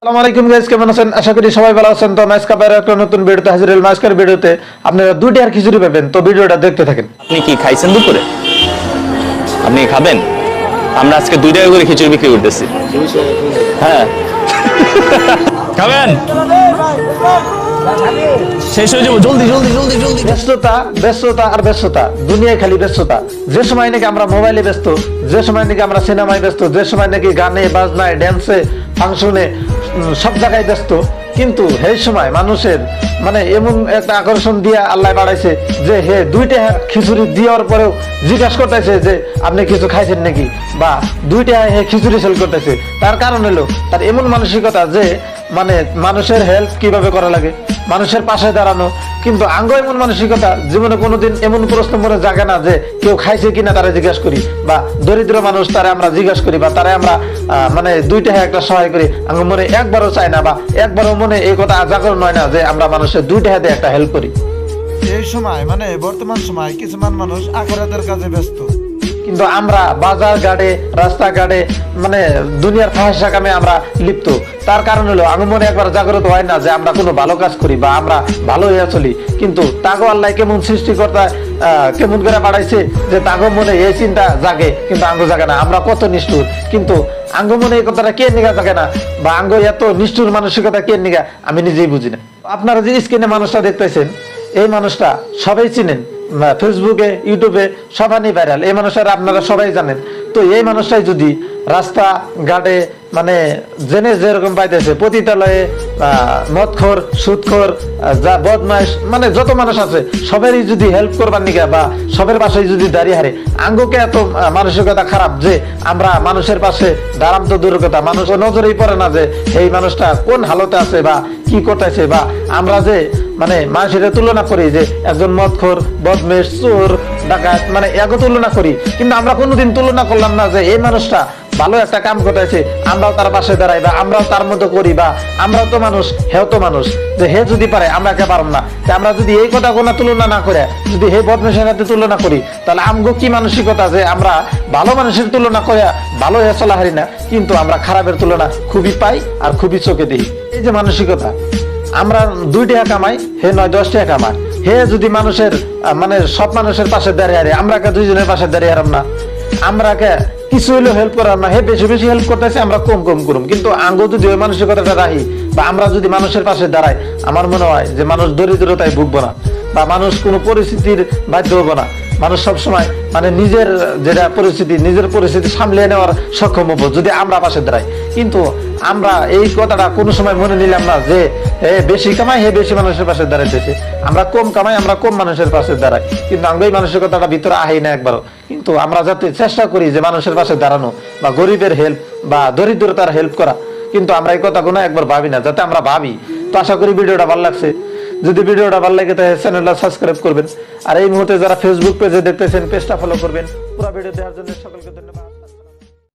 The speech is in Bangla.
আসসালামু আলাইকুম গাইস, কেমন আছেন? আশা করি সবাই ভালো আছেন। তো মাইসকা বাইরে একটা নতুন ভিডিওতে হাজির হলাম। আজকের ভিডিওতে আপনারা দুইটা আর খিচুড়ি পাবেন, তো ভিডিওটা দেখতে থাকেন। আপনি কি খাইছেন দুপুরে? আপনি খাবেন? আমরা আজকে 2 টাকা করে খিচুড়ি বিক্রি করতেছি। হ্যাঁ, খাবেন? শেষ হয়ে যাবো, জলদি জলদি জলদি জলদি। ব্যস্ততা ব্যস্ততা আর ব্যস্ততা, দুনিয়ায় খালি ব্যস্ততা। যে সময় নাকি আমরা মোবাইলে ব্যস্ত, যে সময় নাকি আমরা সিনেমায় ব্যস্ত, যে সময় নাকি গানে বাজনায় ড্যান্সে ফাংশনে সব জায়গায় ব্যস্ত, কিন্তু এই সময় মানুষের মানে এমন একটা আকর্ষণ দিয়ে আল্লাহ বাড়াইছে যে হে দুইটা খিচুড়ি দেওয়ার পরেও জিজ্ঞাসা করতেছে যে আপনি কিছু খাইছেন নাকি, বা দুইটা হে খিচুড়ি সেল করতেছে। তার কারণ হলো তার এমন মানসিকতা যে মানে মানুষের হেল্প কিভাবে করা লাগে, মানুষের পাশে দাঁড়ানো। কিন্তু আঙ্গ এমন মানসিকতা জীবনে কোনোদিন এমন প্রশ্ন মনে জাগে না যে কেউ খাইছে কিনা তারা জিজ্ঞাসা করি, বা দরিদ্র মানুষ তারা আমরা জিজ্ঞাসা করি, বা তারা আমরা মানে দুইটা একটা সহায় করি। আঙ্গ মনে একবারও চাই না, বা একবারও মনে এই কথা জাগরণ হয় না যে আমরা মানুষের দুইটা হাতে একটা হেল্প করি। এই সময় মানে বর্তমান সময় কিছুমান মানুষ আখিরাতের কাজে ব্যস্ত, কিন্তু আমরা বাজার ঘাটে রাস্তাঘাটে মানে দুনিয়ার ফাহাসা কামে আমরা লিপ্ত। তার কারণ হলো আমি মনে একবার জাগ্রত হয় না যে আমরা কোনো ভালো কাজ করি বা আমরা ভালো হয়ে চলি। কিন্তু তাগো আল্লাহ কেমন সৃষ্টিকর্তা কেমন করে বাড়াইছে যে তাগো মনে এই চিন্তা জাগে, কিন্তু আঙ্গ জাগে না। আমরা কত নিষ্ঠুর, কিন্তু আঙ্গ মনে এই কথাটা কে নিগা জাগে না, বা আঙ্গ এত নিষ্ঠুর মানসিকতা কে নিগা আমি নিজেই বুঝি না। আপনারা যে স্ক্রিনে মানুষটা দেখতেছেন, এই মানুষটা সবাই চিনেন, ফেসবুকে ইউটিউবে সবাই ভাইরাল। এই মানুষটা আপনারা সবাই জানেন। তো এই মানুষটাই যদি রাস্তা ঘাটে মানে জেনে যেরকম পাইতেছে, পতিতালয়ে মদখোর সুদখোর যা বদমাইশ মানে যত মানুষ আছে সবারই যদি হেল্প করবার নিকা বা সবের পাশে যদি দাঁড়িয়ে হারে, আঙ্গকে এত মানসিকতা খারাপ যে আমরা মানুষের পাশে দাঁড়াম তো দূরের কথা, মানুষ নজরেই পড়ে না যে এই মানুষটা কোন হালতে আছে বা কি করতেছে। বা আমরা যে মানে মানুষের তুলনা করি যে একজন মদখোর বদমেশ চোর ডাকাত মানে এগো তুলনা করি, কিন্তু আমরা কোনোদিন তুলনা করলাম না যে এই মানুষটা ভালো একটা কাম করতেছে, আমরাও তার পাশে দাঁড়াই বা আমরাও তার মতো করি, বা আমরাও তো মানুষ হেও তো মানুষ, যে হে যদি পারে আমরা কে পারব না। আমরা যদি এই কথা কোনো তুলনা না করে যদি হে বদমেশের সাথে তুলনা করি, তাহলে আমগো কি মানসিকতা যে আমরা ভালো মানুষের তুলনা করে ভালো হে চলা হারি না, কিন্তু আমরা খারাপের তুলনা খুবই পাই আর খুবই চোখে দিই। এই যে মানসিকতা, আমরা 2 টাকা কামাই, হে 9-10 টাকা কামাই। হে যদি মানুষের মানে সব মানুষের পাশে দাঁড়িয়ে হারে, আমরা কে দুইজনের পাশে দাঁড়িয়ে হারাম না, আমরা কে কিছু হইলেও হেল্প করার না। হে বেশি বেশি হেল্প করতেছে, আমরা কম কম করুম। কিন্তু আঙ্গ যদি ওই মানসিকতাটা রাখি বা আমরা যদি মানুষের পাশে দাঁড়াই, আমার মনে হয় যে মানুষ দরিদ্রতায় ভুগবো না, বা মানুষ কোনো পরিস্থিতির বাধ্য হবো না। মানুষ সবসময় মানে নিজের যেটা পরিস্থিতি, নিজের পরিস্থিতি সামলিয়ে নেওয়ার সক্ষম হবো যদি আমরা পাশে দাঁড়াই। কিন্তু আমরা এই কথাটা কোনো সময় মনে নিলাম না যে বেশি কামাই হে বেশি মানুষের পাশে দাঁড়াইতেছে, আমরা কম কামাই আমরা কম মানুষের পাশে দাঁড়াই। কিন্তু আমরা এই মানুষের কথাটা ভিতরে আহি না একবারও। কিন্তু আমরা যাতে চেষ্টা করি যে মানুষের পাশে দাঁড়ানো বা গরিবের হেল্প বা দরিদ্রতার হেল্প করা, কিন্তু আমরা এই কথাগুলো একবার ভাবি না, যাতে আমরা ভাবি। তো আশা করি ভিডিওটা ভালো লাগছে। যদি ভিডিওটা ভালো লাগে তাহলে চ্যানেলটা সাবস্ক্রাইব করবেন, আর এই মুহূর্তে যারা ফেসবুক পেজে দেখতেছেন পেজটা ফলো করবেন। পুরো ভিডিও দেখার জন্য সকলকে